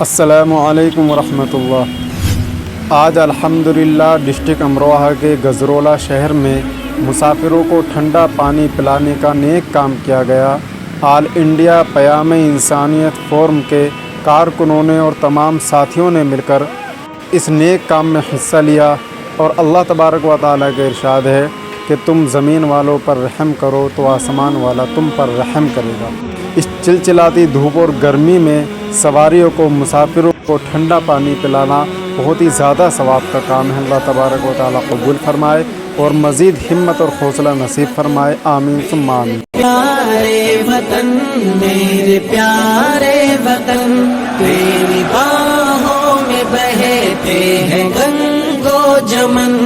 السلام علیکم ورحمۃ اللہ۔ آج الحمدللہ ڈسٹرکٹ امروہہ کے گجرولہ شہر میں مسافروں کو ٹھنڈا پانی پلانے کا نیک کام کیا گیا۔ آل انڈیا پیام انسانیت فورم کے کارکنوں نے اور تمام ساتھیوں نے مل کر اس نیک کام میں حصہ لیا، اور اللہ تبارک و تعالیٰ کا ارشاد ہے کہ تم زمین والوں پر رحم کرو تو آسمان والا تم پر رحم کرے گا۔ اس چلچلاتی دھوپ اور گرمی میں سواریوں کو، مسافروں کو ٹھنڈا پانی پلانا بہت ہی زیادہ ثواب کا کام ہے۔ اللہ تبارک و تعالیٰ قبول فرمائے اور مزید ہمت اور حوصلہ نصیب فرمائے، آمین ثم آمین۔ پیارے وطن، میرے پیارے وطن، تیری باہوں میں بہتے ہیں گنگو جمن۔